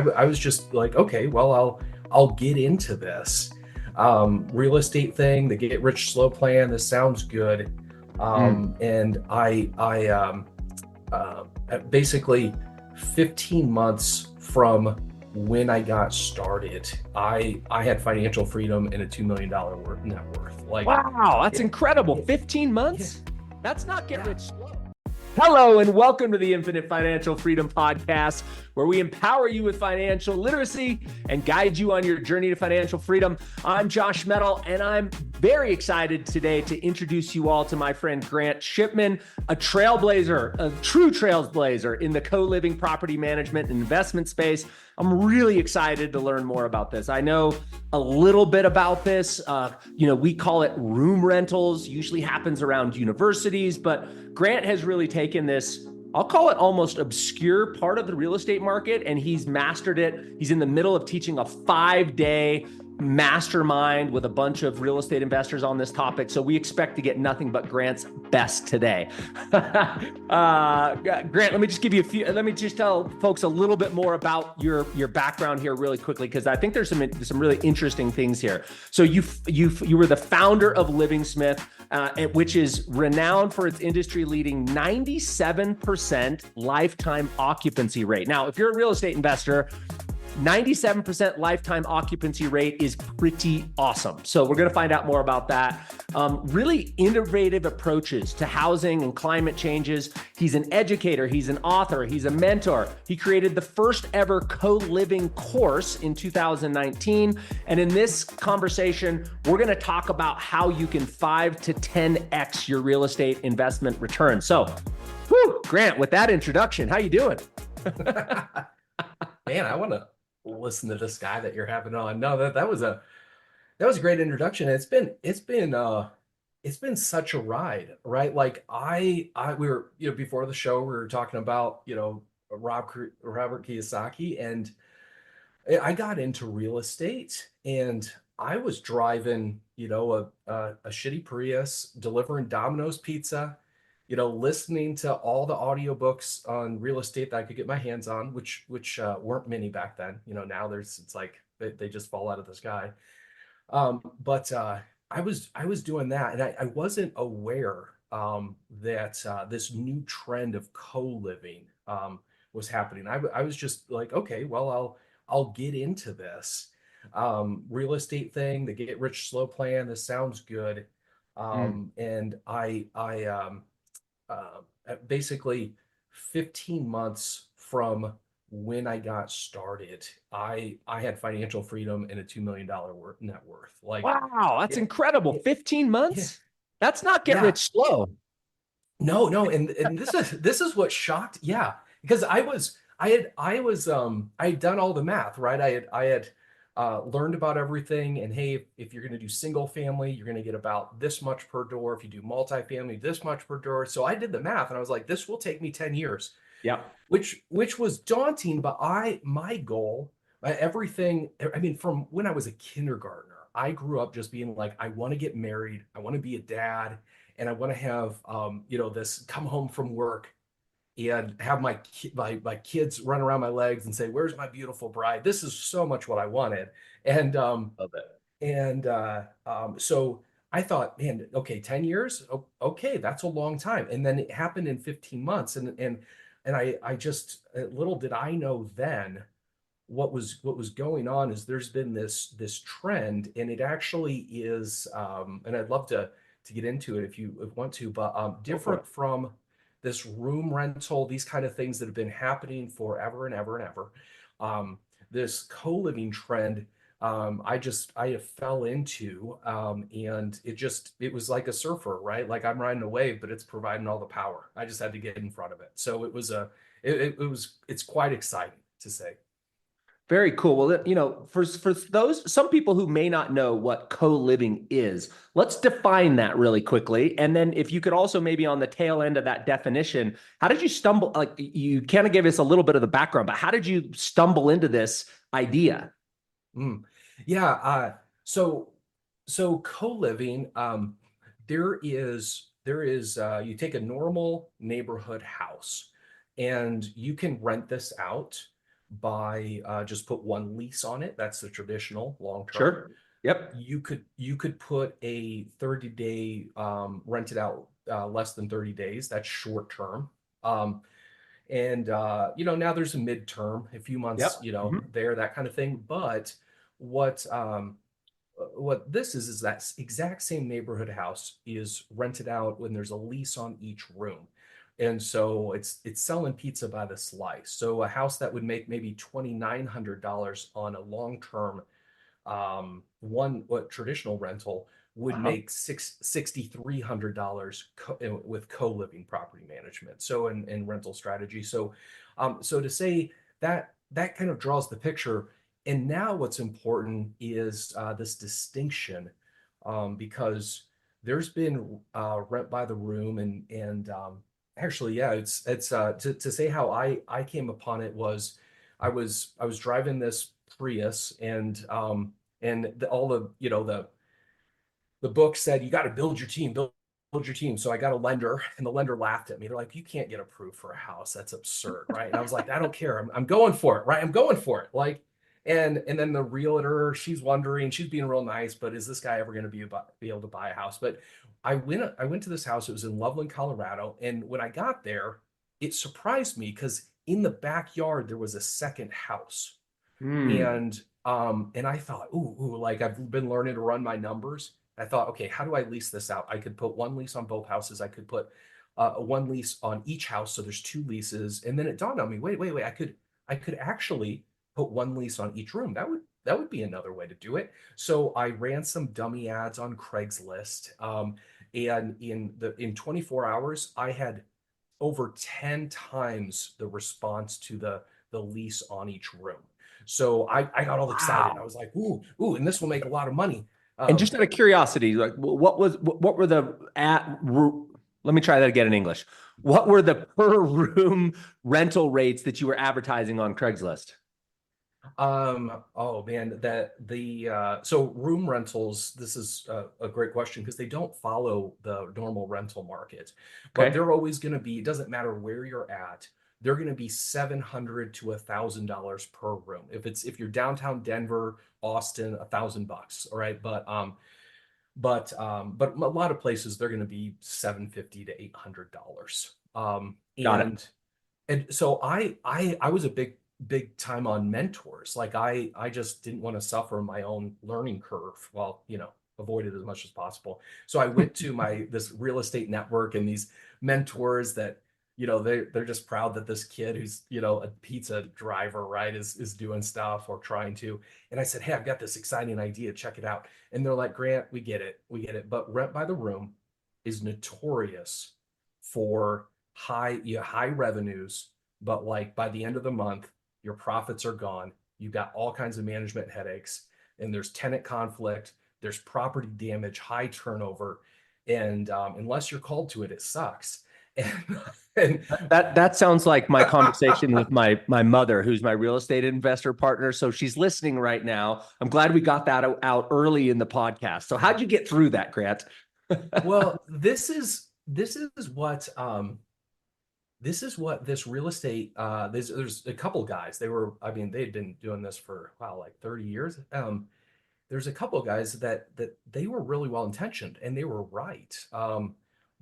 I was just like, okay, well, I'll get into this real estate thing, the get rich slow plan. This sounds good. Mm. And basically 15 months from when I got started, I had financial freedom and a $2 million net worth. Like, Wow, that's it, incredible. it, 15 yeah, months? That's not get yeah. rich slow. Hello, and welcome to the Infinite Financial Freedom Podcast, where we empower you with financial literacy and guide you on your journey to financial freedom. I'm Josh Mettle, and I'm very excited today to introduce you all to my friend Grant Shipman, a trailblazer, a true trailblazer in the co-living property management and investment space. I'm really excited to learn more about this. I know a little bit about this. We call it room rentals, usually happens around universities, but Grant has really taken this, I'll call it almost obscure part of the real estate market, and he's mastered it. He's in the middle of teaching a 5-day mastermind with a bunch of real estate investors on this topic. So we expect to get nothing but Grant's best today. Grant, let me just tell folks a little bit more about your background here really quickly, because I think there's some really interesting things here. So you were the founder of Living Smith, which is renowned for its industry-leading 97% lifetime occupancy rate. Now, if you're a real estate investor, 97% lifetime occupancy rate is pretty awesome. So we're going to find out more about that. Really innovative approaches to housing and climate changes. He's an educator. He's an author. He's a mentor. He created the first ever co-living course in 2019. And in this conversation, we're going to talk about how you can 5 to 10x your real estate investment return. So, Grant, with that introduction, how you doing? Man, I want to listen to this guy that you're having on. No, that was a great introduction. It's been such a ride, right? Like we were, before the show we were talking about, Robert Kiyosaki, and I got into real estate, and I was driving, a shitty Prius, delivering Domino's pizza, listening to all the audiobooks on real estate that I could get my hands on, which weren't many back then. Now it's like they just fall out of the sky. But I was doing that, and I wasn't aware that this new trend of co-living was happening. I was just like, okay, well, I'll get into this real estate thing, the get rich slow plan. This sounds good. Mm. And basically 15 months from when I got started, I had financial freedom and a $2 million net worth. Like, Wow, that's it, incredible. it, 15 yeah, months? That's not get yeah. rich slow. No, no, and this is what shocked. Yeah, because I had done all the math, right? I had learned about everything, and hey, if you're going to do single family, you're going to get about this much per door. If you do multifamily, this much per door. So I did the math, and I was like, this will take me 10 years, Yep. which was daunting. But my goal, everything. I mean, from when I was a kindergartner, I grew up just being like, I want to get married, I want to be a dad, and I want to have this come home from work and have my kids run around my legs and say, "Where's my beautiful bride?" This is so much what I wanted, and Love it. so I thought, man, okay, 10 years, okay, that's a long time. And then it happened in 15 months, and I just little did I know then what was going on is there's been this trend, and it actually is, and I'd love to get into it if you want to, but Go for it. different from this room rental, these kind of things that have been happening forever and ever and ever. Um, this co-living trend, I fell into, and it was like a surfer, right? Like I'm riding a wave, but it's providing all the power. I just had to get in front of it. So it's quite exciting to say. Very cool. Well, for those some people who may not know what co-living is, let's define that really quickly. And then if you could also maybe on the tail end of that definition, how did you stumble? Like you kind of gave us a little bit of the background, but how did you stumble into this idea? Mm. Yeah. So co-living, there is you take a normal neighborhood house, and you can rent this out buy, just put one lease on it. That's the traditional long term. Sure. Yep. You could put a 30-day rented out, less than 30 days. That's short term. Um, and now there's a midterm, a few months, Yep. Mhm. there, that kind of thing. But what what this is that exact same neighborhood house is rented out when there's a lease on each room. And so it's selling pizza by the slice. So a house that would make maybe $2,900 on a long-term, one what traditional rental would Uh-huh. make $6,300 with co-living property management, so in rental strategy. So to say that that kind of draws the picture. And now what's important is, this distinction, because there's been, rent by the room, and actually, yeah, it's to say how I came upon it was, I was driving this Prius, and all the book said you got to build your team, build your team. So I got a lender, and the lender laughed at me. They're like, you can't get approved for a house. That's absurd, right? And I was like, I don't care. I'm going for it, right? I'm going for it. Like, and then the realtor, she's wondering, she's being real nice, but is this guy ever going to be able to buy a house? But I went to this house. It was in Loveland, Colorado, and when I got there, it surprised me because in the backyard there was a second house. Hmm. And I thought, ooh, like I've been learning to run my numbers. I thought, okay, how do I lease this out? I could put one lease on both houses. I could put, one lease on each house, so there's two leases. And then it dawned on me, wait, I could actually put one lease on each room. That would be another way to do it. So I ran some dummy ads on Craigslist, and in 24 hours, I had over 10 times the response to the lease on each room. So I got all excited. I Wow. was like, ooh, and this will make a lot of money. And just out of curiosity, like what were the let me try that again in English. What were the per room rental rates that you were advertising on Craigslist? Oh man, that the so room rentals, this is a great question because they don't follow the normal rental market, but Okay. they're always going to be, it doesn't matter where you're at, they're going to be 700 to $1,000 per room. If you're downtown Denver, Austin, $1,000. All right. But a lot of places they're going to be 750 to $800. Got it. And so I was a big time on mentors. Like I just didn't want to suffer my own learning curve. Well, avoid it as much as possible. So I went to my this real estate network and these mentors that, they're just proud that this kid who's, a pizza driver, right, is doing stuff or trying to. And I said, hey, I've got this exciting idea, check it out. And they're like, Grant, we get it, we get it, but rent by the room is notorious for high revenues, but like by the end of the month, your profits are gone. You've got all kinds of management headaches, and there's tenant conflict, there's property damage, high turnover, and unless you're called to it, it sucks. And, and That sounds like my conversation with my mother, who's my real estate investor partner. So she's listening right now. I'm glad we got that out early in the podcast. So how'd you get through that, Grant? well, this is what this real estate, there's a couple guys, they'd been doing this for, wow, like 30 years. There's a couple of guys that they were really well intentioned and they were right.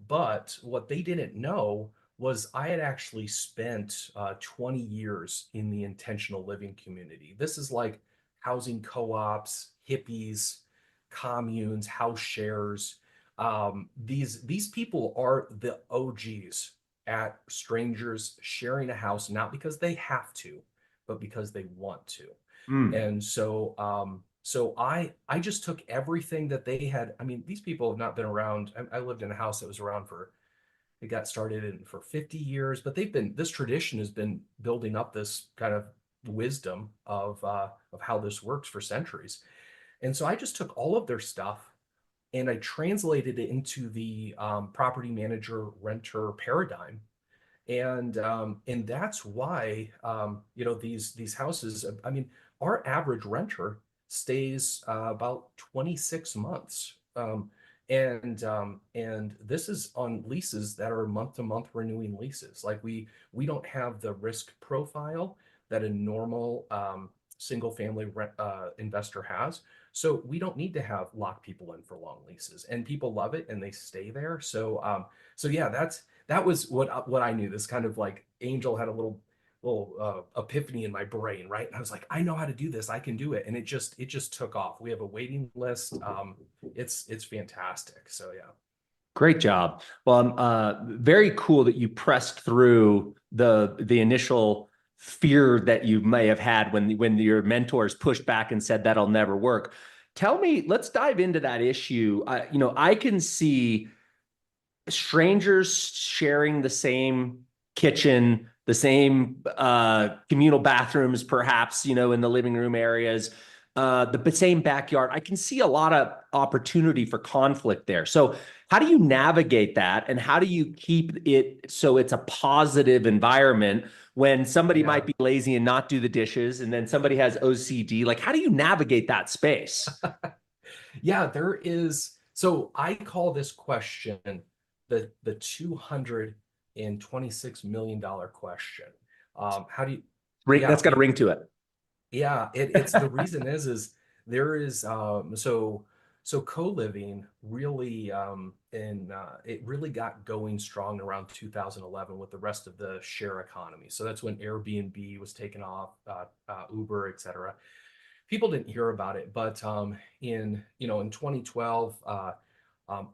But what they didn't know was I had actually spent, 20 years in the intentional living community. This is like housing co-ops, hippies, communes, house shares. These people are the OGs at strangers sharing a house, not because they have to, but because they want to. Mm. And so I just took everything that they had. I mean, these people have not been around. I lived in a house that was around for, it got started in for 50 years, but this tradition has been building up this kind of wisdom of how this works for centuries. And so I just took all of their stuff and I translated it into the, property manager renter paradigm. And that's why, these houses, I mean, our average renter stays, about 26 months. And this is on leases that are month to month renewing leases. Like we don't have the risk profile that a normal single family investor has. So we don't need to have lock people in for long leases, and people love it and they stay there. So yeah, that was what I knew. This kind of like angel had a little epiphany in my brain, right? And I was like, I know how to do this. I can do it, and it just took off. We have a waiting list. It's fantastic. So yeah. Great job. Well, very cool that you pressed through the initial fear that you may have had when your mentors pushed back and said that'll never work. Tell me, let's dive into that issue. I can see strangers sharing the same kitchen, the same communal bathrooms, perhaps, in the living room areas, the same backyard. I can see a lot of opportunity for conflict there. So, how do you navigate that, and how do you keep it so it's a positive environment when somebody Yeah. might be lazy and not do the dishes, and then somebody has OCD? Like, how do you navigate that space? Yeah, there is. So I call this question the $226 million question. How do you, That's yeah, got a ring to it. yeah, it's the reason is there is so co-living really and it really got going strong around 2011 with the rest of the share economy. So that's when Airbnb was taken off, Uber, etc. People didn't hear about it, but in 2012,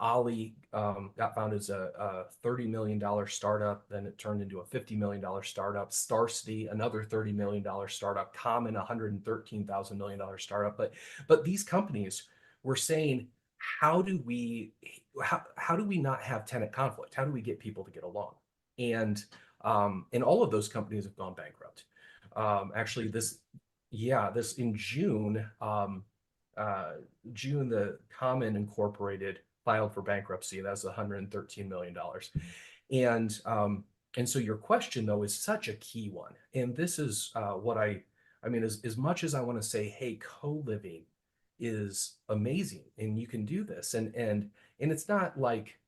Ali got founded as a $30 million startup. Then it turned into a $50 million startup. Star City, another $30 million startup. Common, $113,000 startup. But these companies were saying, how do we how do we not have tenant conflict? How do we get people to get along? And all of those companies have gone bankrupt. Actually, this in June, the Common Incorporated filed for bankruptcy. That's $113 million. And so your question though is such a key one. And this is what I mean, as much as I want to say, hey, co-living is amazing and you can do this. And it's not like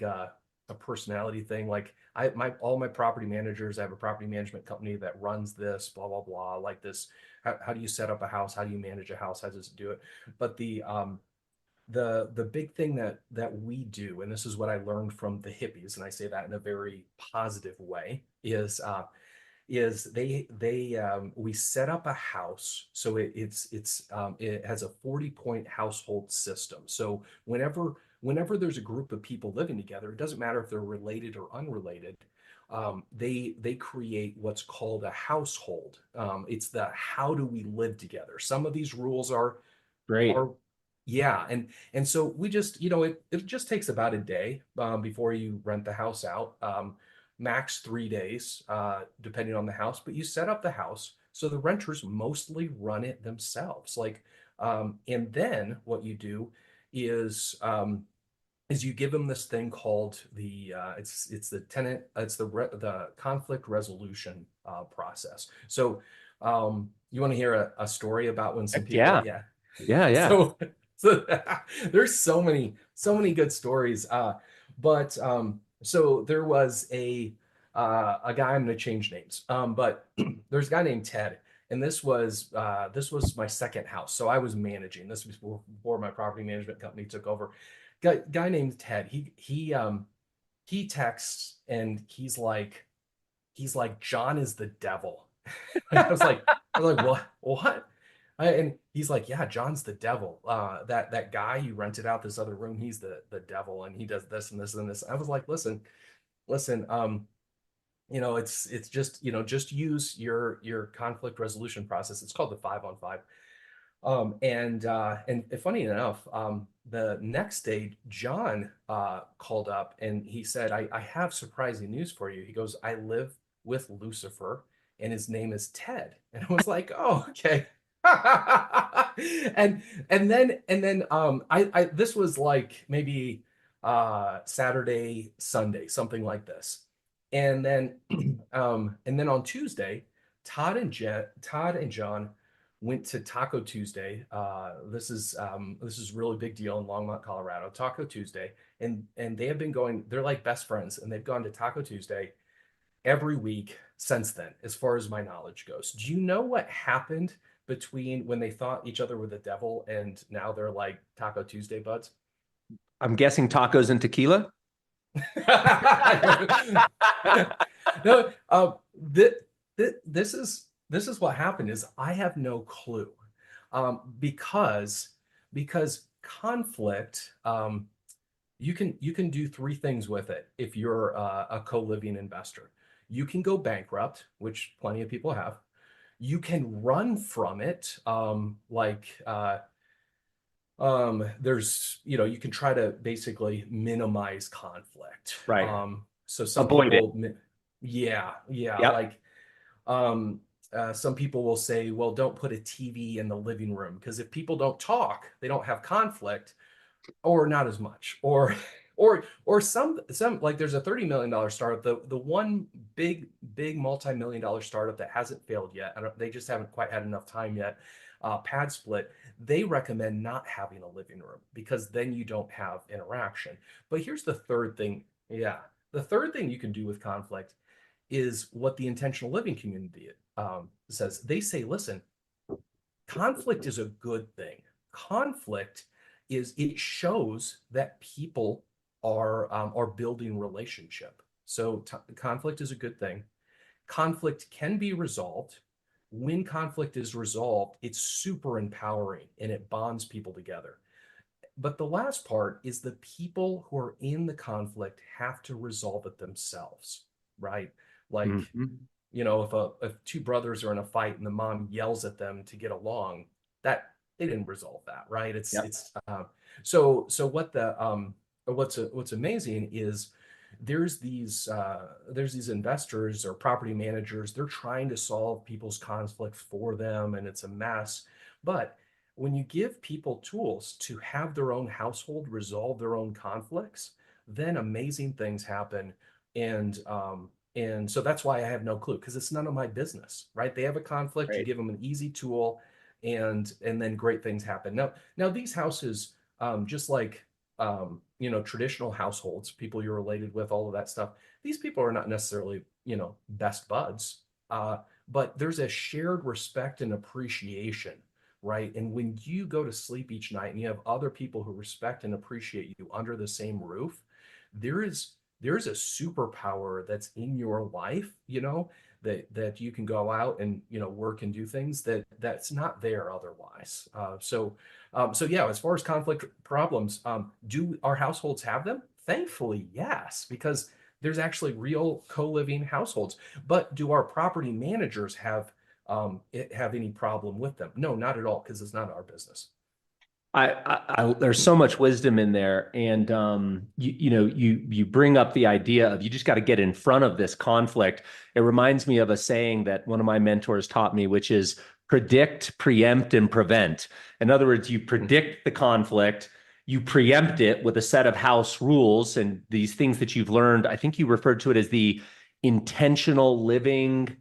a personality thing. Like all my property managers, I have a property management company that runs this, blah, blah, blah, like this. How do you set up a house? How do you manage a house? How does it do it? But the big thing that we do, and this is what I learned from the hippies, and I say that in a very positive way, is they we set up a house so it has a 40-point household system. So whenever there's a group of people living together, it doesn't matter if they're related or unrelated. They create what's called a household. It's the how do we live together. Some of these rules are Great. yeah, and so we just it just takes about a day before you rent the house out. Max 3 days, depending on the house. But you set up the house so the renters mostly run it themselves. And then what you do is you give them this thing called it's the tenant it's the conflict resolution process. So you want to hear a story about when some Heck people, yeah. yeah. Yeah. Yeah. So so there's so many good stories. But so there was a guy, I'm going to change names, but there's a guy named Ted, and this was my second house, so I was managing. This was before my property management company took over. Guy named Ted. He texts and he's like John is the devil. I was like, what? And he's like, yeah, John's the devil. That guy you rented out this other room, he's the devil, and he does this and this and this. I was like, listen. It's just use your conflict resolution process. It's called the 5-on-5. And funny enough, the next day, John called up and he said, I have surprising news for you. He goes, I live with Lucifer and his name is Ted. And I was like, oh, okay. And then I this was like maybe Saturday, Sunday, something like this. And then on Tuesday, Todd and John went to Taco Tuesday. This is really big deal in Longmont, Colorado. Taco Tuesday, and they have been going. They're like best friends, and they've gone to Taco Tuesday every week since then, as far as my knowledge goes. Do you know what happened between when they thought each other were the devil and now they're like Taco Tuesday buds? I'm guessing tacos and tequila. No, this is what happened is I have no clue, because conflict, you can do three things with it if you're a co-living investor. You can go bankrupt, which plenty of people have. You can run from it, there's, you can try to basically minimize conflict. Right. So some Avoid it. people, yeah, yeah, Yep. um, some people will say, well, don't put a TV in the living room because if people don't talk, they don't have conflict, or not as much, or some like there's a $30 million startup, the one big multi-million-dollar startup that hasn't failed yet. They just haven't quite had enough time yet. Pad Split, they recommend not having a living room because then you don't have interaction. But here's the third thing. Yeah, the third thing you can do with conflict is what the intentional living community says. They say, listen, conflict is a good thing. Conflict is, it shows that people are building relationship. So conflict is a good thing. Conflict can be resolved. When conflict is resolved, it's super empowering and it bonds people together. But the last part is the people who are in the conflict have to resolve it themselves, right? Like, Mhm. if two brothers are in a fight and the mom yells at them to get along, that they didn't resolve that, right? Yep. So what's amazing is there's these investors or property managers, they're trying to solve people's conflicts for them, and it's a mess. But when you give people tools to have their own household resolve their own conflicts, then amazing things happen. And so that's why I have no clue, because it's none of my business, right? They have a conflict, you Right. give them an easy tool, and then great things happen. Now these houses, just like traditional households, people you're related with, all of that stuff, these people are not necessarily, best buds. But there's a shared respect and appreciation, right? And when you go to sleep each night and you have other people who respect and appreciate you under the same roof, there is there's a superpower that's in your life, that you can go out and work and do things that's not there otherwise. So yeah, as far as conflict problems, do our households have them? Thankfully, yes, because there's actually real co-living households. But do our property managers have any problem with them? No, not at all, because it's not our business. There's so much wisdom in there, and you bring up the idea of you just got to get in front of this conflict. It reminds me of a saying that one of my mentors taught me, which is predict, preempt, and prevent. In other words, you predict the conflict, you preempt it with a set of house rules and these things that you've learned. I think you referred to it as the intentional living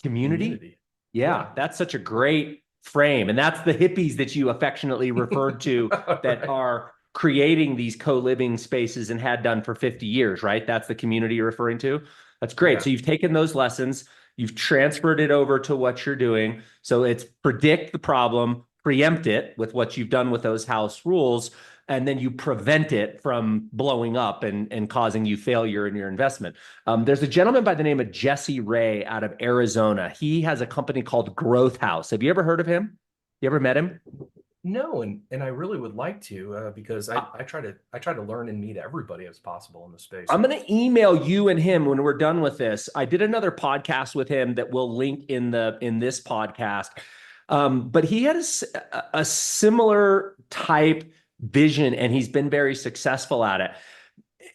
community. Community. Yeah, Yeah. that's such a great frame. And that's the hippies that you affectionately referred to that Right. are creating these co-living spaces and had done for 50 years, right? That's the community you're referring to. That's great. Yeah. So you've taken those lessons, you've transferred it over to what you're doing. So it's predict the problem, preempt it with what you've done with those house rules, and then you prevent it from blowing up and causing you failure in your investment. There's a gentleman by the name of Jesse Ray out of Arizona. He has a company called Growth House. Have you ever heard of him? You ever met him? No, and I really would like to, because Uh, I try to learn and meet everybody as possible in the space. I'm going to email you and him when we're done with this. I did another podcast with him that we'll link in this podcast. But he had a similar type vision, and he's been very successful at it.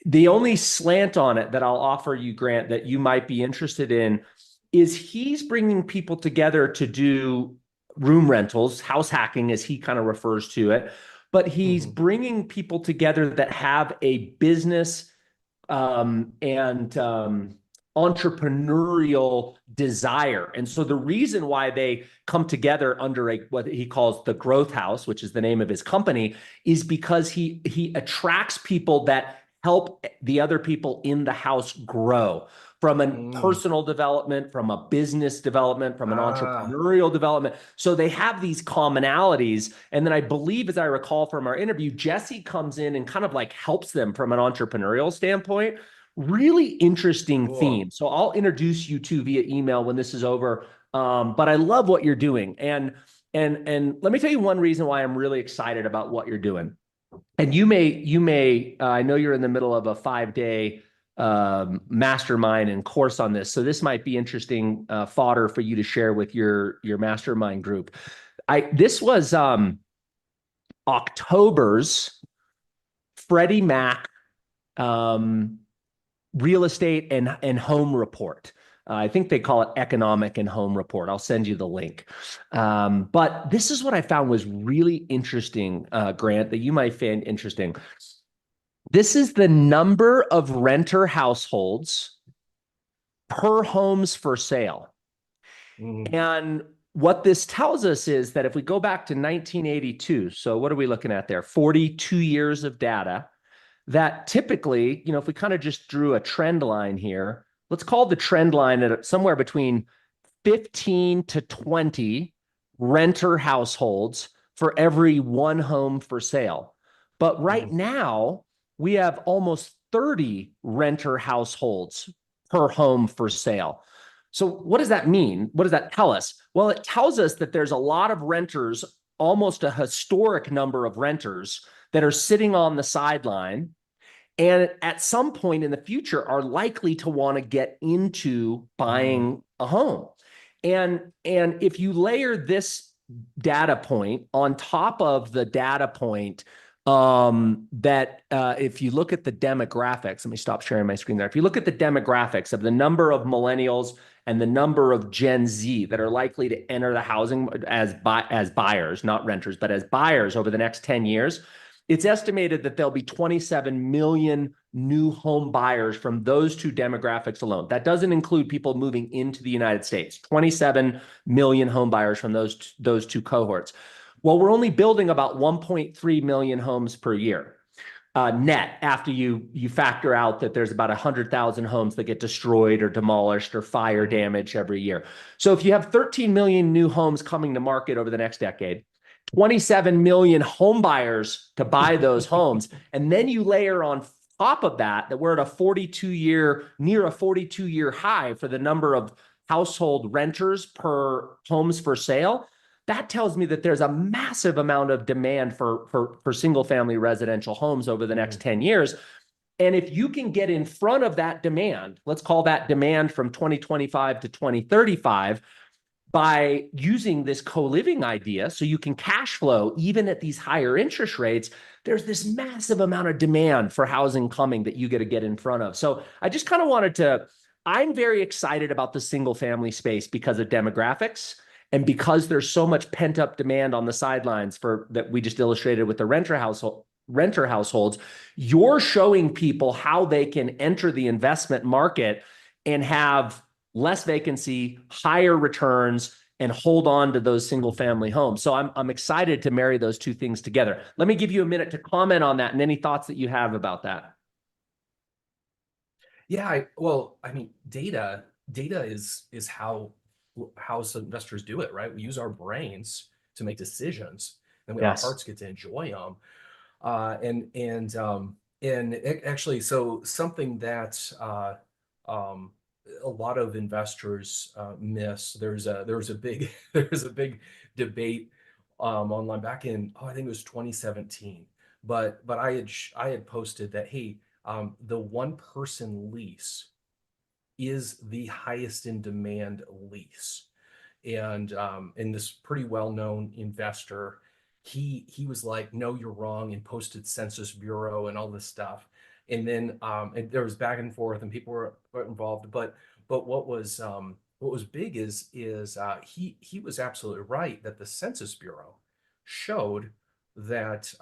The only slant on it that I'll offer you, Grant, that you might be interested in is he's bringing people together to do room rentals, house hacking, as he kind of refers to it. But he's Hmm. bringing people together that have a business and entrepreneurial desire. And so the reason why they come together under what he calls the Growth House, which is the name of his company, is because he attracts people that help the other people in the house grow. from a Mm. personal development, from a business development, from an Ah. entrepreneurial development. So they have these commonalities. And then I believe, as I recall from our interview, Jesse comes in and kind of like helps them from an entrepreneurial standpoint. Really interesting Cool. theme. So I'll introduce you to via email when this is over. But I love what you're doing. And let me tell you one reason why I'm really excited about what you're doing. And I know you're in the middle of a 5-day mastermind and course on this, so this might be interesting fodder for you to share with your mastermind group. This was October's Freddie Mac um, real estate and home report. I think they call it economic and home report. I'll send you the link. But this is what I found was really interesting, Grant, that you might find interesting. This is the number of renter households per homes for sale. Mm. And what this tells us is that if we go back to 1982, so what are we looking at there? 42 years of data, that typically, if we kind of just drew a trend line here, let's call the trend line at somewhere between 15 to 20 renter households for every one home for sale. But right Mm. now, we have almost 30 renter households per home for sale. So, what does that mean? What does that tell us? Well, it tells us that there's a lot of renters, almost a historic number of renters that are sitting on the sideline and at some point in the future are likely to want to get into Mm. buying a home. And if you layer this data point on top of the data point that if you look at the demographics, let me stop sharing my screen there. If you look at the demographics of the number of millennials and the number of Gen Z that are likely to enter the housing as buyers, not renters, but as buyers over the next 10 years, it's estimated that there'll be 27 million new home buyers from those two demographics alone. That doesn't include people moving into the United States. 27 million home buyers from those two cohorts. Well, we're only building about 1.3 million homes per year. Net after you factor out that there's about 100,000 homes that get destroyed or demolished or fire Mm. damage every year. So if you have 13 million new homes coming to market over the next decade, 27 million home buyers to buy those homes, and then you layer on top of that we're at near a 42-year high for the number of household renters per homes for sale. That tells me that there's a massive amount of demand for single family residential homes over the next Mm. 10 years. And if you can get in front of that demand, let's call that demand from 2025 to 2035, by using this co-living idea so you can cash flow even at these higher interest rates, there's this massive amount of demand for housing coming that you got to get in front of. So I just kind of wanted to, I'm very excited about the single family space because of demographics and because there's so much pent up demand on the sidelines for that we just illustrated with the renter households. You're showing people how they can enter the investment market and have less vacancy, higher returns, and hold on to those single family homes. So I'm excited to marry those two things together. Let me give you a minute to comment on that and any thoughts that you have about that. Yeah, well, I mean, data is how some investors do it, right? We use our brains to make decisions, and our Yes. hearts get to enjoy them. Actually, so something that a lot of investors miss. There was a big there's a big debate online back in, I think it was 2017. But I had posted that, hey, the one person lease is the highest in demand lease. And this pretty well-known investor, he was like, no, you're wrong, and posted Census Bureau and all this stuff. And then and there was back and forth and people were involved. But what was big is he was absolutely right that the Census Bureau showed that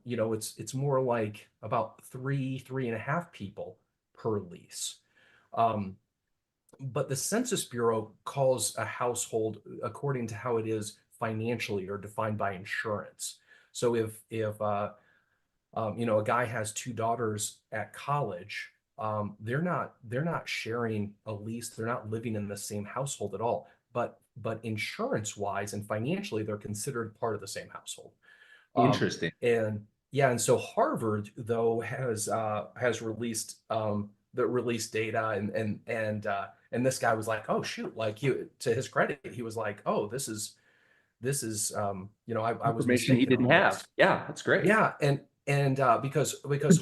it's more like about three and a half people per lease. Um, but the Census Bureau calls a household according to how it is financially or defined by insurance. So if a guy has two daughters at college, they're not sharing a lease. They're not living in the same household at all. But insurance wise and financially, they're considered part of the same household. Interesting. And yeah, and so Harvard though has released the released data, and this guy was like, oh shoot, like he, to his credit, he was like, oh, this is I was Information he mistaken didn't on have. this. Yeah, that's great. Yeah, and because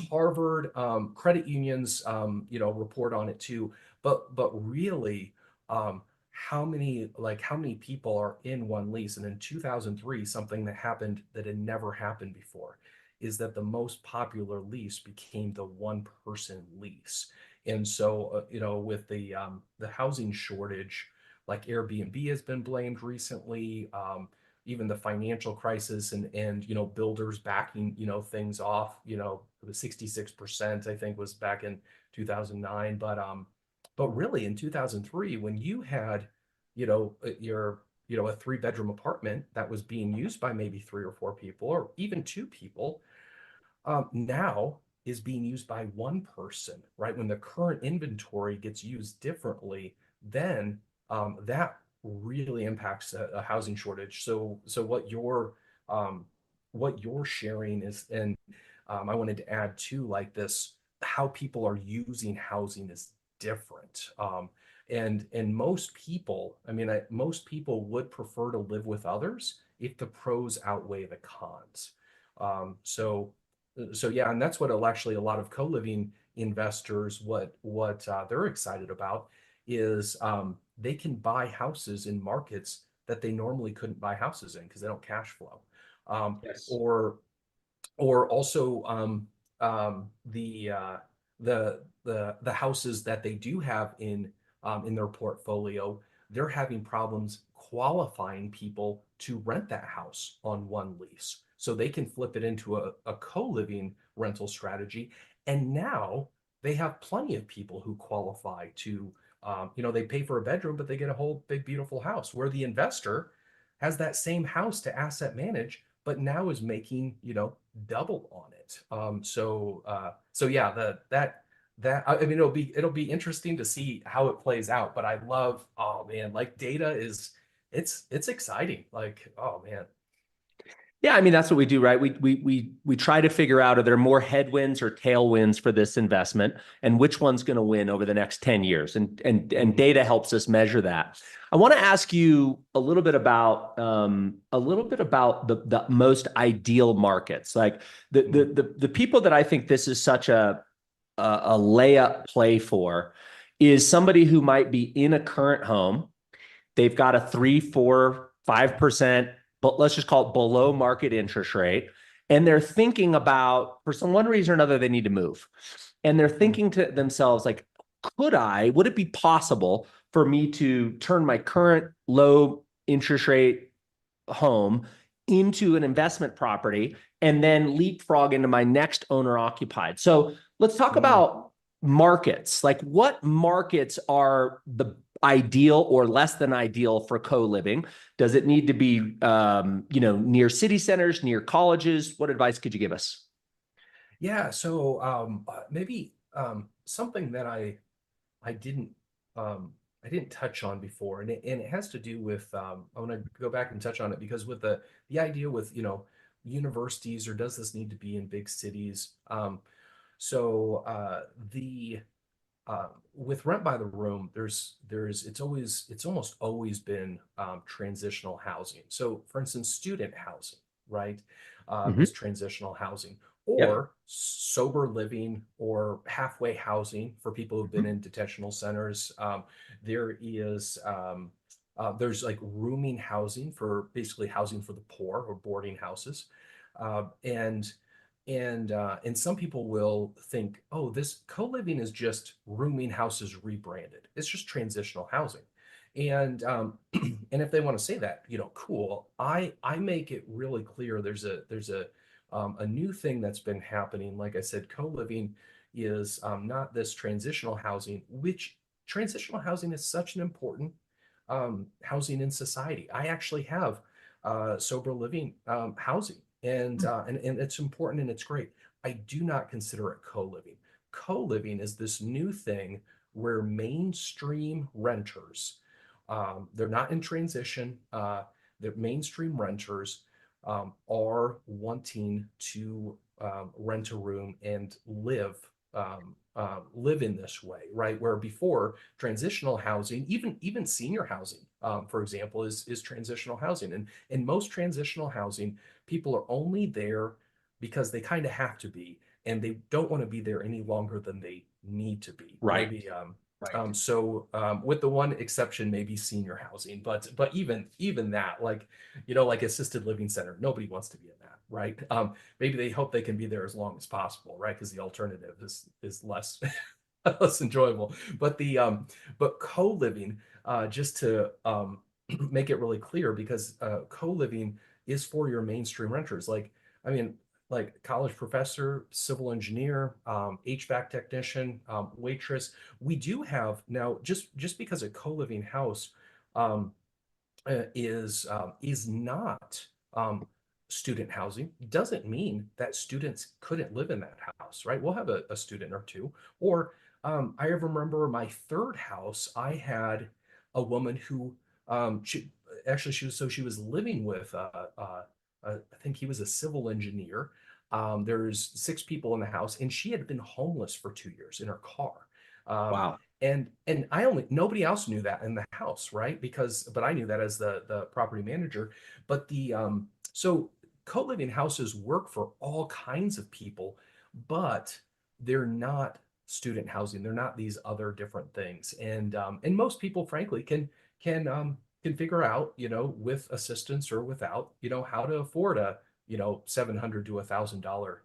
Harvard credit unions report on it too, but really how many people are in one lease? And in 2003, something that happened that had never happened before is that the most popular lease became the one person lease. And so with the housing shortage, like Airbnb has been blamed recently. Even the financial crisis and builders backing things off, the 66% I think was back in 2009. But really in 2003, when you had your a three-bedroom apartment that was being used by maybe three or four people or even two people, now is being used by one person, right? When the current inventory gets used differently, then that really impacts a housing shortage. So what you're sharing is, and I wanted to add too, like this, how people are using housing is different. And most people, I mean, most people would prefer to live with others if the pros outweigh the cons. So yeah, and that's what actually a lot of co-living investors, what they're excited about is they can buy houses in markets that they normally couldn't buy houses in because they don't cash flow. Um, Yes. or also the houses that they do have in their portfolio, they're having problems qualifying people to rent that house on one lease. So they can flip it into a co-living rental strategy. And now they have plenty of people who qualify to, they pay for a bedroom, but they get a whole big, beautiful house where the investor has that same house to asset manage, but now is making, double on it. So yeah, I mean, it'll be interesting to see how it plays out. But I love, oh man, like data is, it's exciting. Like, oh man. Yeah, I mean that's what we do, right? We try to figure out, are there more headwinds or tailwinds for this investment, and which one's going to win over the next 10 years, and Mhm. data helps us measure that. I want to ask you a little bit about the most ideal markets, like Mhm. the people that I think this is such a layup play for is somebody who might be in a current home. They've got a 3, 4, 5%, but let's just call it below market interest rate. And they're thinking about, for some one reason or another, they need to move. And they're Mhm. thinking to themselves, like, would it be possible for me to turn my current low interest rate home into an investment property and then leapfrog into my next owner occupied? So let's talk Mhm. about markets. Like, what markets are the ideal or less than ideal for co-living? Does it need to be near city centers, near colleges? What advice could you give us? Yeah, so maybe something that I didn't I didn't touch on before, and it has to do with I want to go back and touch on it because with the idea with universities, or does this need to be in big cities? So the with rent by the room, it's almost always been transitional housing. So for instance, student housing, right, Mhm. is transitional housing, Yep. or sober living or halfway housing for people who've been Mhm. in detentional centers. There's like rooming housing, for basically housing for the poor, or boarding houses. And some people will think, oh, this co-living is just rooming houses rebranded. It's just transitional housing. And and if they want to say that, cool. I make it really clear there's a new thing that's been happening. Like I said, co-living is not this transitional housing, which transitional housing is such an important housing in society. I actually have sober living housing, and it's important and it's great. I do not consider it co-living. co-living is this new thing where mainstream renters, they're not in transition, they're mainstream renters, are wanting to rent a room and live in this way, right? Where before transitional housing, even senior housing, for example, is transitional housing, and most transitional housing, people are only there because they kind of have to be, and they don't want to be there any longer than they need to be. Right. Maybe with the one exception, maybe senior housing, but even that, like, like assisted living center, nobody wants to be in that, right? Maybe they hope they can be there as long as possible, right? Because the alternative is less less enjoyable. But co-living, just to make it really clear, because co-living is for your mainstream renters. Like, I mean, like college professor, civil engineer, HVAC technician, waitress. We do have now, just because a co-living house um, is not student housing, doesn't mean that students couldn't live in that house, right? We'll have a student or two. Or I remember my third house, I had a woman who she was living with I think he was a civil engineer. There's six people in the house, and she had been homeless for 2 years in her car. Um, Wow. and nobody else knew that in the house, right? But I knew that as the property manager. But so co-living houses work for all kinds of people, but they're not student housing. They're not these other different things. And most people, frankly, can figure out, with assistance or without, how to afford a, $700 to $1,000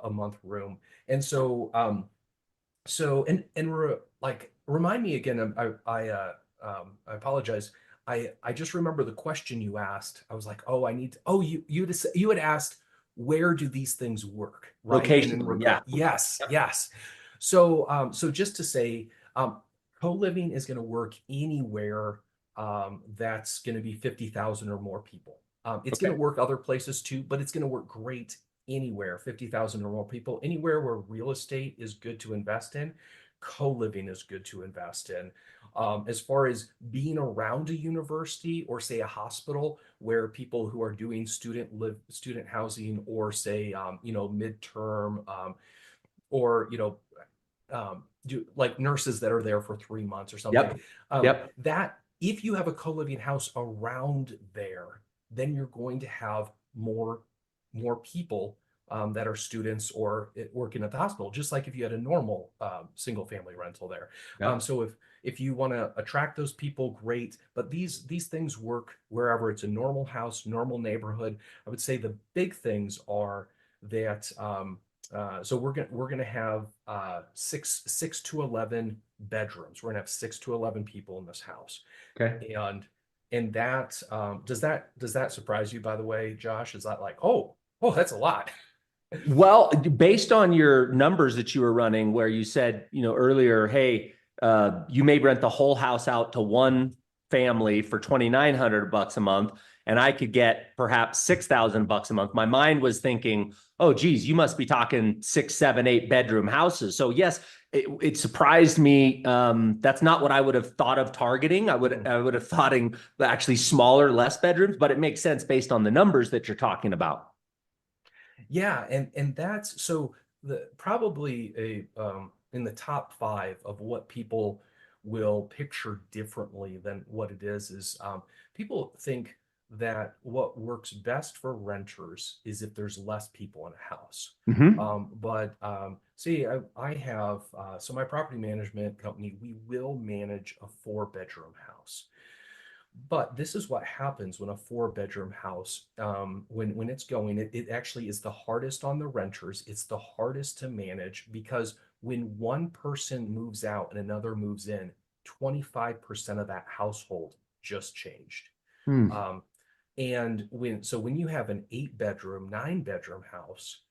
a month room. And like, remind me again. I apologize. I just remember the question you asked. I was like, oh, you had asked, where do these things work, right? And in Location. regard, Yeah. yes, Yep. yes. So just to say, co-living is going to work anywhere that's going to be 50,000 or more people. It's going Okay. to work other places too, but it's going to work great anywhere, 50,000 or more people, anywhere where real estate is good to invest in, co-living is good to invest in. As far as being around a university or say a hospital where people who are doing student housing, or say midterm, or do like nurses that are there for 3 months or something, Yep. Yep. that if you have a co-living house around there, then you're going to have more people that are students or working at the hospital, just like if you had a normal single family rental there. Yep. So if you want to attract those people, great. But these things work wherever it's a normal house, normal neighborhood. I would say the big things are that so we're gonna have six to 11 bedrooms. We're gonna have 6 to 11 people in this house, Okay. and that does that surprise you? By the way, Josh, is that like, oh, that's a lot? Well, based on your numbers that you were running, where you said, earlier, hey, you may rent the whole house out to one family for $2,900 a month, and I could get perhaps $6,000 a month. My mind was thinking, oh, geez, you must be talking 6, 7, 8 bedroom houses. So yes, it surprised me. That's not what I would have thought of targeting. I would have thought in actually smaller, less bedrooms, but it makes sense based on the numbers that you're talking about. Yeah, and that's so the probably a in the top five of what people will picture differently than what it is people think that what works best for renters is if there's less people in a house. Mm-hmm. But see, I have so my property management company, we will manage a 4 bedroom house. But this is what happens when a 4 bedroom house, when it's going, it actually is the hardest on the renters. It's the hardest to manage because when one person moves out and another moves in, 25% of that household just changed. Hmm. Um, and when you have an 8 bedroom, 9 bedroom house,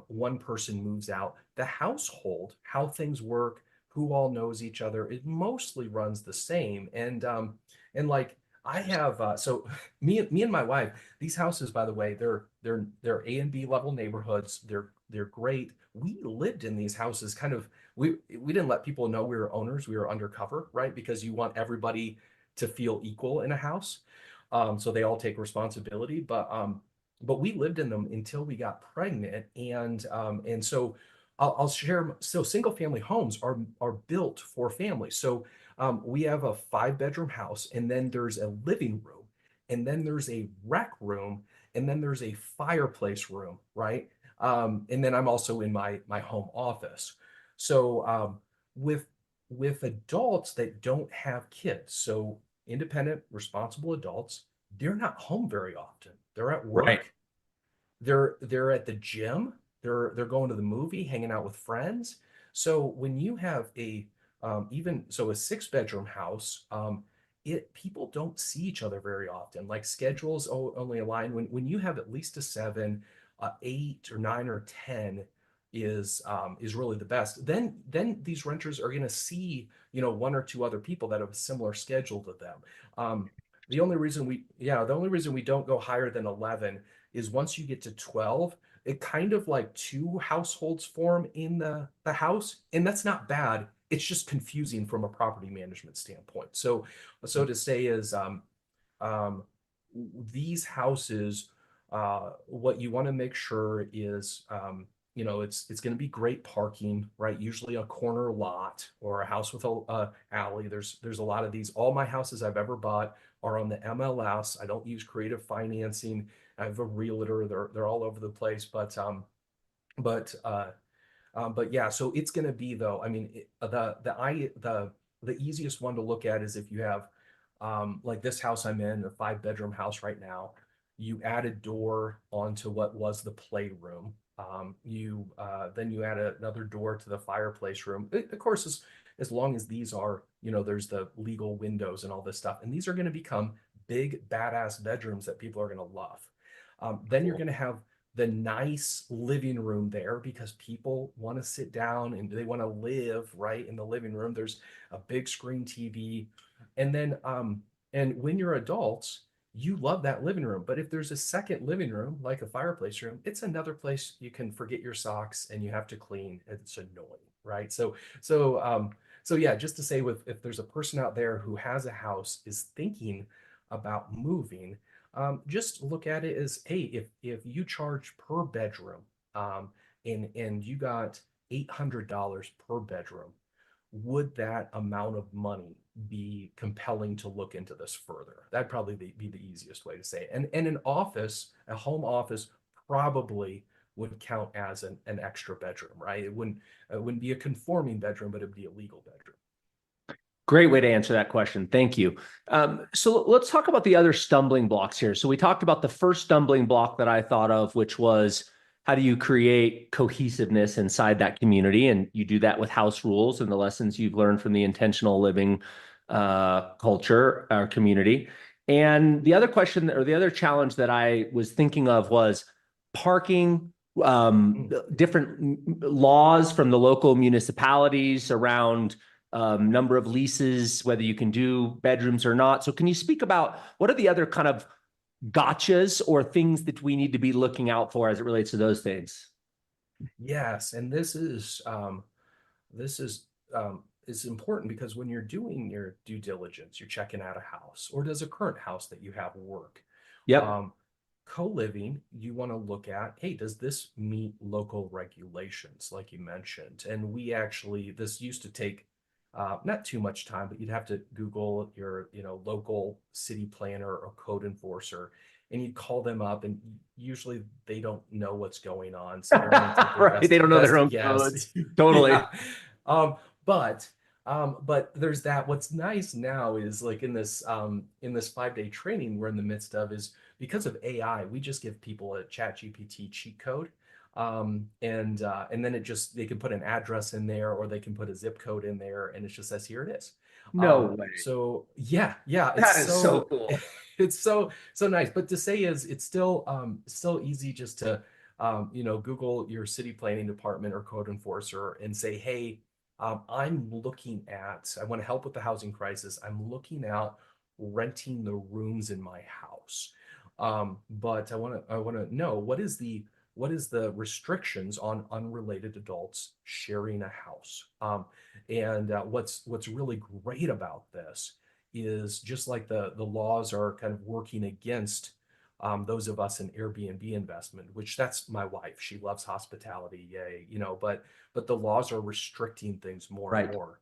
one person moves out, the household, how things work, who all knows each other, it mostly runs the same. And like I have so me and my wife, these houses, by the way, they're A and B level neighborhoods. They're great. We lived in these houses kind of we didn't let people know we were owners. We were undercover, right? Because you want everybody to feel equal in a house. So they all take responsibility. But we lived in them until we got pregnant. And so I'll share. So single family homes are built for families. So we have a 5 bedroom house, and then there's a living room, and then there's a rec room, and then there's a fireplace room, right? And then I'm also in my home office. So with with adults that don't have kids, so independent, responsible adults, they're not home very often. They're at Right. work, they're at the gym, they're going to the movie, hanging out with friends. So when you have a even so a 6 bedroom house, it people don't see each other very often. Like schedules only align when you have at least a 7, 8 or 9 or 10 is really the best. Then these renters are going to see, one or two other people that have a similar schedule to them. The only reason we don't go higher than 11 is once you get to 12, it kind of like two households form in the house, and that's not bad. It's just confusing from a property management standpoint. So to say is um, these houses, what you want to make sure is, it's going to be great parking, right? Usually a corner lot or a house with a alley. There's a lot of these. All my houses I've ever bought are on the MLS. I don't use creative financing. I have a realtor. They're all over the place, but but yeah, so it's going to be though. I mean, the easiest one to look at is if you have like this house I'm in, a 5 bedroom house right now. You add a door onto what was the playroom. You then you add another door to the fireplace room. Of course, as long as these are, there's the legal windows and all this stuff, and these are going to become big badass bedrooms that people are going to love. Then you're Cool. going to have the nice living room there because people want to sit down and they want to live right in the living room. There's a big screen TV. And when you're adults, you love that living room. But if there's a second living room, like a fireplace room, it's another place you can forget your socks and you have to clean. It's annoying, right? So yeah, just to say with if there's a person out there who has a house, is thinking about moving, just look at it as, hey, if you charge per bedroom, and you got $800 per bedroom, would that amount of money be compelling to look into this further? That'd probably be the easiest way to say it. And an office, a home office, probably would count as an extra bedroom, right? It wouldn't be a conforming bedroom, but it'd be a legal bedroom. Great way to answer that question. Thank you. So let's talk about the other stumbling blocks here. So we talked about the first stumbling block that I thought of, which was how do you create cohesiveness inside that community? And you do that with house rules and the lessons you've learned from the intentional living culture or community. And the other question or the other challenge that I was thinking of was parking, Mm. different laws from the local municipalities around number of leases, whether you can do bedrooms or not. So can you speak about what are the other kind of gotchas or things that we need to be looking out for as it relates to those things? Yes, and this is important because when you're doing your due diligence, you're checking out a house, or does a current house that you have work? Yep. Um, Co-living, you want to look at, hey, does this meet local regulations, like you mentioned? And we actually, this used to take not too much time, but you'd have to Google your, local city planner or code enforcer, and you'd call them up, and usually they don't know what's going on, so they're going to take their Right. They don't know their best own guess. codes. Totally. Yeah. Um, but but there's that. What's nice now is like in this 5-day training we're in the midst of is because of AI, we just give people a chat GPT cheat code. And then they can put an address in there or they can put a zip code in there and it just says here it is. No way. So yeah, it's That is so so cool. it's so nice. But to say is it's still easy just to Google your city planning department or code enforcer and say, hey, I want to help with the housing crisis. I'm looking at renting the rooms in my house. But I want to know what is the restrictions on unrelated adults sharing a house. And what's really great about this is just like the laws are kind of working against those of us in Airbnb investment, which that's my wife. She loves hospitality, yay, but the laws are restricting things more and Right. more.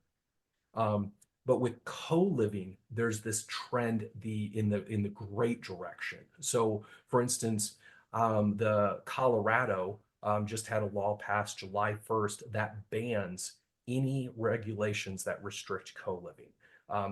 Um, but with co-living, there's this trend in the great direction. So, for instance, the Colorado just had a law passed July 1st that bans any regulations that restrict co-living.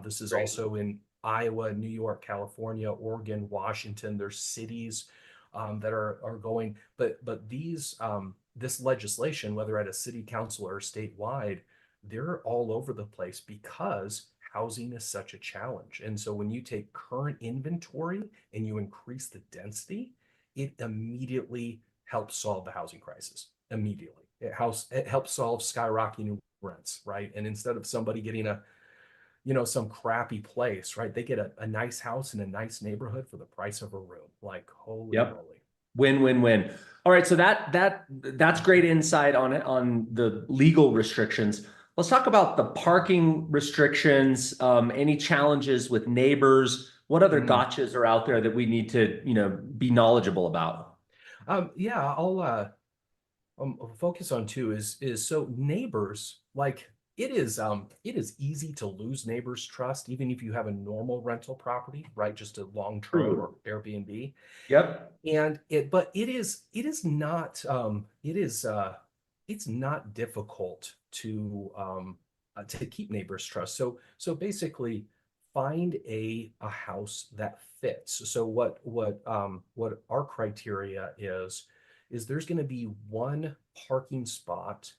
This is Great. also in Iowa, New York, California, Oregon, Washington. There's cities that are going, but this legislation, whether at a city council or statewide, they're all over the place because housing is such a challenge. And so when you take current inventory and you increase the density, it immediately helps solve the housing crisis. Immediately. It helps solve skyrocketing rents, right? And instead of somebody getting some crappy place, right? They get a nice house in a nice neighborhood for the price of a room. Like, holy Yep. moly. Win, win, win. All right, so that's great insight on it, on the legal restrictions. Let's talk about the parking restrictions. Any challenges with neighbors? What other Mm. gotchas are out there that we need to, be knowledgeable about? Yeah, I'll focus on two is so neighbors, like it is easy to lose neighbors trust even if you have a normal rental property, right, just a long term True. or Airbnb. Yep. And it is not it's not difficult to keep neighbors trust. So basically find a house that fits. So what our criteria is there's going to be one parking spot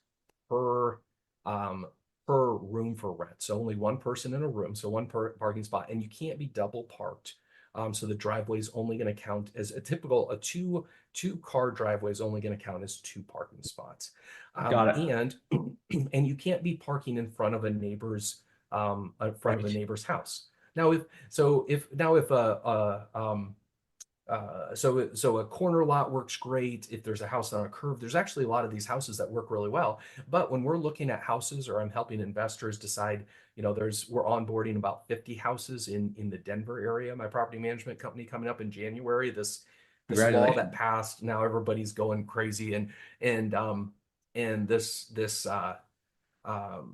per um per room for rent. So only one person in a room, so one per parking spot, and you can't be double parked. So the driveway is only going to count as a two car driveway is only going to count as two parking spots. Got it. And and you can't be parking in front of a Right. neighbor's house. Now if so a corner lot works great. If there's a house on a curve, there's actually a lot of these houses that work really well. But when we're looking at houses or I'm helping investors decide, we're onboarding about 50 houses in the Denver area, my property management company coming up in January. This law that Congratulations. passed, now everybody's going crazy and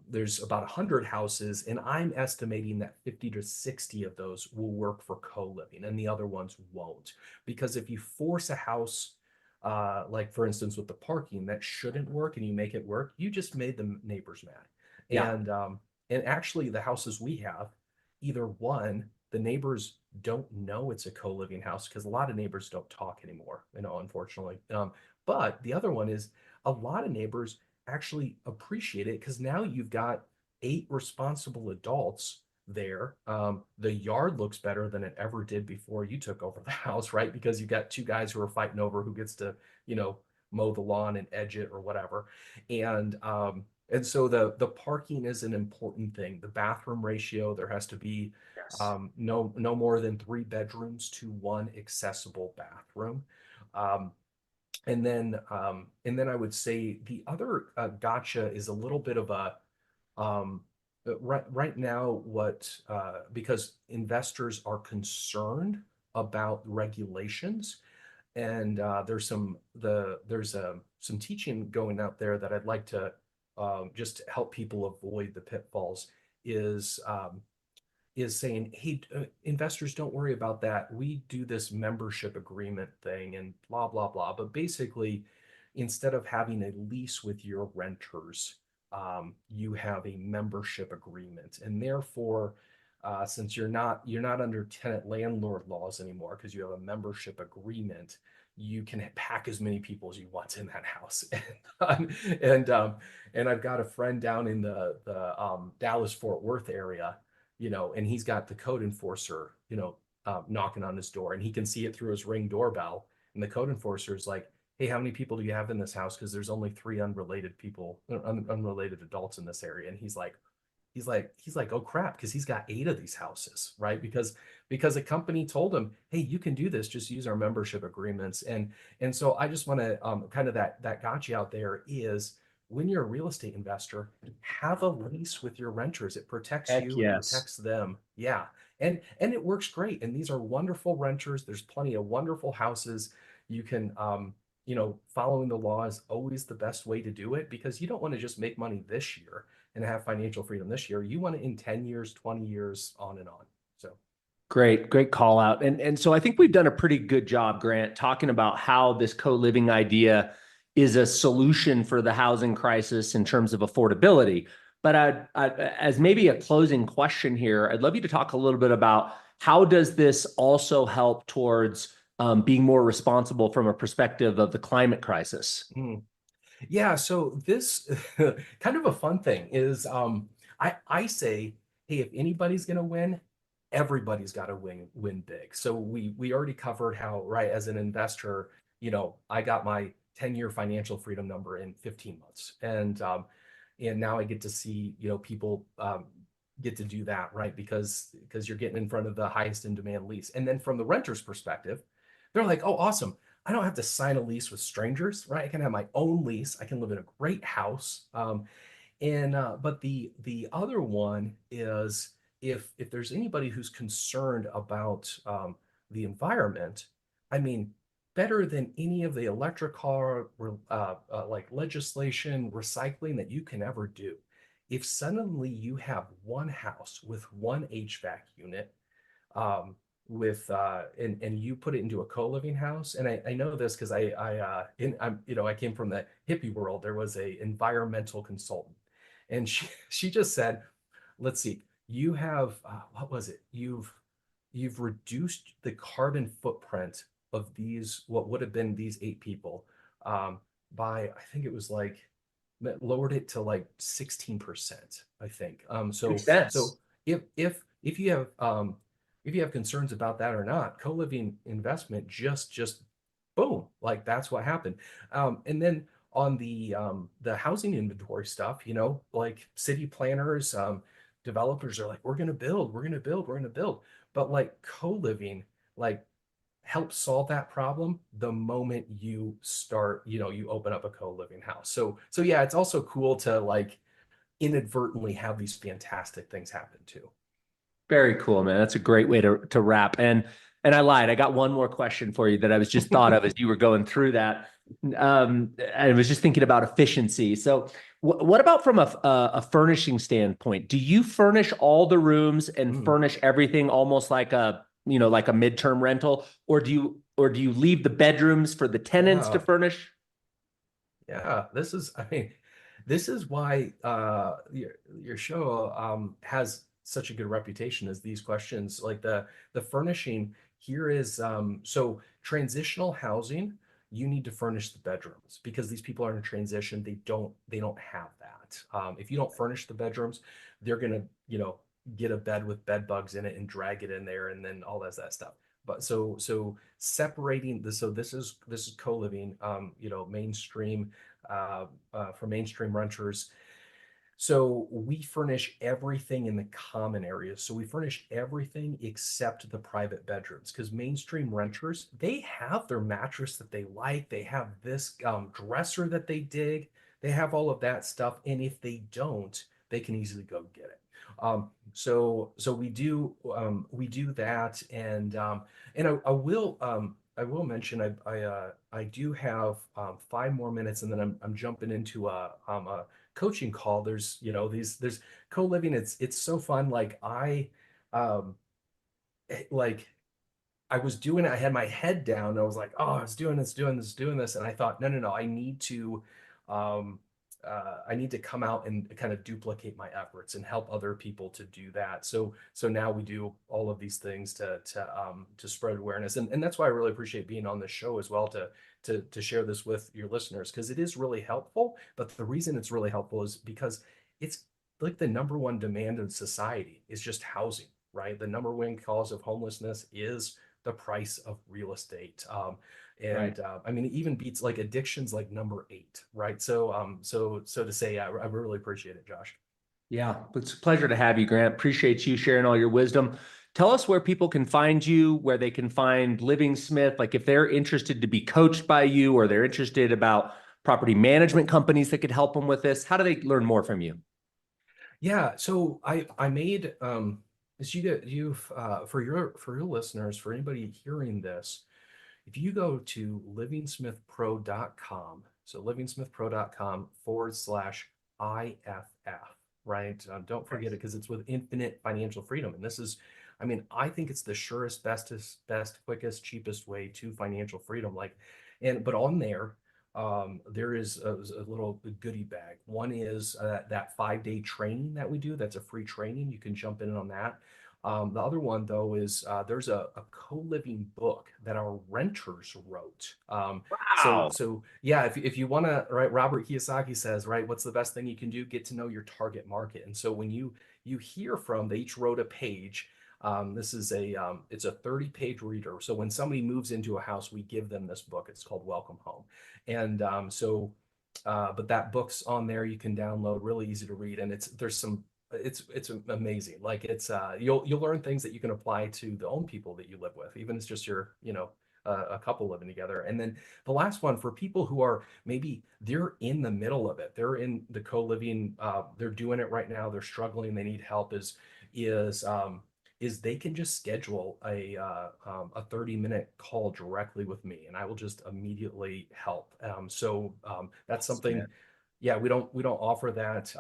there's about 100 houses, and I'm estimating that 50 to 60 of those will work for co-living, and the other ones won't. Because if you force a house, like for instance with the parking, that shouldn't work, and you make it work, you just made the neighbors mad. Yeah. And actually, the houses we have, either one, the neighbors don't know it's a co-living house because a lot of neighbors don't talk anymore, unfortunately. But the other one is a lot of neighbors actually appreciate it because now you've got 8 responsible adults there. The yard looks better than it ever did before you took over the house, right? Because you got two guys who are fighting over who gets to, mow the lawn and edge it or whatever. And so the parking is an important thing. The bathroom ratio, there has to be Yes. no more than 3 bedrooms to one accessible bathroom. Um, and then I would say the other gotcha is a little bit of a right now because investors are concerned about regulations, and there's some teaching going out there that I'd like to just help people avoid the pitfalls is is saying, hey, investors, don't worry about that. We do this membership agreement thing and blah, blah, blah. But basically, instead of having a lease with your renters, you have a membership agreement. And therefore, since you're not under tenant landlord laws anymore because you have a membership agreement, you can pack as many people as you want in that house. And and I've got a friend down in the Dallas Fort Worth area, and he's got the code enforcer, knocking on his door, and he can see it through his Ring doorbell. And the code enforcer is like, "Hey, how many people do you have in this house? Because there's only 3 unrelated people, unrelated adults in this area." And he's like, he's like, oh crap, because he's got 8 of these houses, right? Because a company told him, hey, you can do this, just use our membership agreements. And so I just want to kind of that got you out there is when you're a real estate investor, have a lease with your renters. It protects Heck you, it yes. protects them. Yeah. And it works great. And these are wonderful renters. There's plenty of wonderful houses. You can following the law is always the best way to do it because you don't want to just make money this year and have financial freedom this year. You want it in 10 years, 20 years, on and on. So, Great call out. And so I think we've done a pretty good job, Grant, talking about how this co-living idea is a solution for the housing crisis in terms of affordability. But as maybe a closing question here, I'd love you to talk a little bit about how does this also help towards being more responsible from a perspective of the climate crisis? mm. Yeah, so this kind of a fun thing is I say, hey, if anybody's gonna win, everybody's got to win big. So we already covered how, right, as an investor, I got my 10-year financial freedom number in 15 months. And now I get to see, people get to do that, right? Because you're getting in front of the highest in demand lease. And then from the renter's perspective, they're like, oh, awesome. I don't have to sign a lease with strangers, right? I can have my own lease. I can live in a great house. And but the other one is if there's anybody who's concerned about the environment, I mean, better than any of the electric car like legislation, recycling that you can ever do. If suddenly you have one house with one HVAC unit um, with and you put it into a co-living house. And I know this because I came from the hippie world. There was a environmental consultant, and she just said, let's see, you have what was it? You've reduced the carbon footprint of these what would have been these 8 people um, by I think it was like lowered it to like 16%, I think. Makes So sense. if you have concerns about that or not, co-living investment just boom, like that's what happened. And then on the housing inventory stuff, like city planners, developers are like, we're gonna build, we're gonna build, we're gonna build. But like co-living, like help solve that problem the moment you start, you open up a co-living house. So yeah, it's also cool to like inadvertently have these fantastic things happen too. Very cool, man. That's a great way to wrap. And I lied. I got one more question for you that I was just thought of as you were going through that. I was just thinking about efficiency. So, what about from a furnishing standpoint? Do you furnish all the rooms and Mm, furnish everything almost like like a midterm rental, or do you leave the bedrooms for the tenants to yeah. furnish? Yeah, this is why your show has such a good reputation as these questions. Like the furnishing here is so transitional housing, you need to furnish the bedrooms because these people are in transition. They don't have that. If you don't furnish the bedrooms, they're gonna, get a bed with bed bugs in it and drag it in there and then all that stuff. But so separating this, so this is co-living, mainstream for mainstream renters. So we furnish everything in the common areas. So we furnish everything except the private bedrooms because mainstream renters, they have their mattress that they like. They have this dresser that they dig. They have all of that stuff. And if they don't, they can easily go get it. So we do that, and I will mention I do have 5 more minutes, and then I'm jumping into a coaching call. There's there's co-living. It's so fun. Um like I was doing it. I had my head down. And I was like, oh, I was doing this, doing this, doing this, and I thought, no, no, no. Um, I need to come out and kind of duplicate my efforts and help other people to do that. So now we do all of these things to spread awareness, and that's why I really appreciate being on this show as well to share this with your listeners because it is really helpful. But the reason it's really helpful is because it's like the number one demand in society is just housing, right? The number one cause of homelessness is the price of real estate. Right. And I mean, it even beats like addictions like number 8, right? So to say, I really appreciate it, Josh. Yeah, it's a pleasure to have you, Grant. Appreciate you sharing all your wisdom. Tell us where people can find you, where they can find Living Smith, like if they're interested to be coached by you or they're interested about property management companies that could help them with this. How do they learn more from you? Yeah, so I made as you get you've for your listeners, for anybody hearing this, if you go to livingsmithpro.com, so livingsmithpro.com/IFF, right? Don't forget it because it's with infinite financial freedom. And this is, I mean, I think it's the surest, best, quickest, cheapest way to financial freedom. Like, but on there, there is a little goodie bag. One is that 5 day training that we do. That's a free training. You can jump in on that. The other one, though, is there's a co-living book that our renters wrote. Wow. So yeah, if you want to, right, Robert Kiyosaki says, right, what's the best thing you can do? Get to know your target market. And so when you hear from, they each wrote a page. This is it's a 30-page reader. So when somebody moves into a house, we give them this book. It's called Welcome Home. And but that book's on there. You can download, really easy to read, and it's amazing. Like you'll learn things that you can apply to the own people that you live with, even if it's just your, a couple living together. And then the last one for people who are maybe they're in the middle of it, they're in the co-living, they're doing it right now, they're struggling, they need help. Is is they can just schedule a 30-minute call directly with me, and I will just immediately help. That's something. Yeah, we don't offer that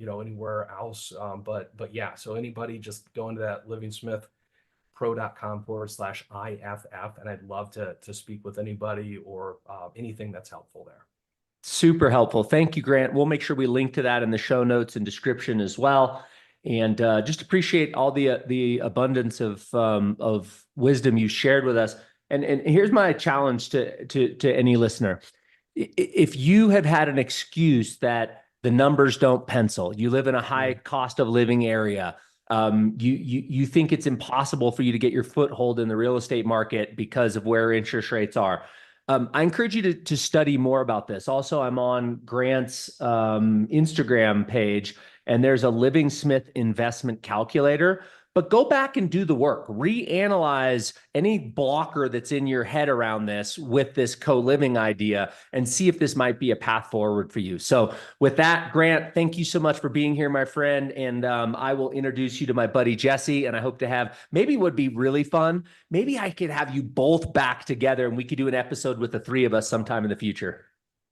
anywhere else. But yeah, so anybody just go into that livingsmithpro.com/IFF, and I'd love to speak with anybody or anything that's helpful there. Super helpful. Thank you, Grant. We'll make sure we link to that in the show notes and description as well. And just appreciate all the abundance of wisdom you shared with us. And here's my challenge to any listener. If you have had an excuse that the numbers don't pencil, you live in a high cost of living area, you think it's impossible for you to get your foothold in the real estate market because of where interest rates are. I encourage you to study more about this. Also, I'm on Grant's Instagram page, and there's a Living Smith investment calculator. But go back and do the work. Reanalyze any blocker that's in your head around this with this co-living idea and see if this might be a path forward for you. So with that, Grant, thank you so much for being here, my friend. And I will introduce you to my buddy, Jesse. And I hope to have, maybe would be really fun. Maybe I could have you both back together and we could do an episode with the three of us sometime in the future.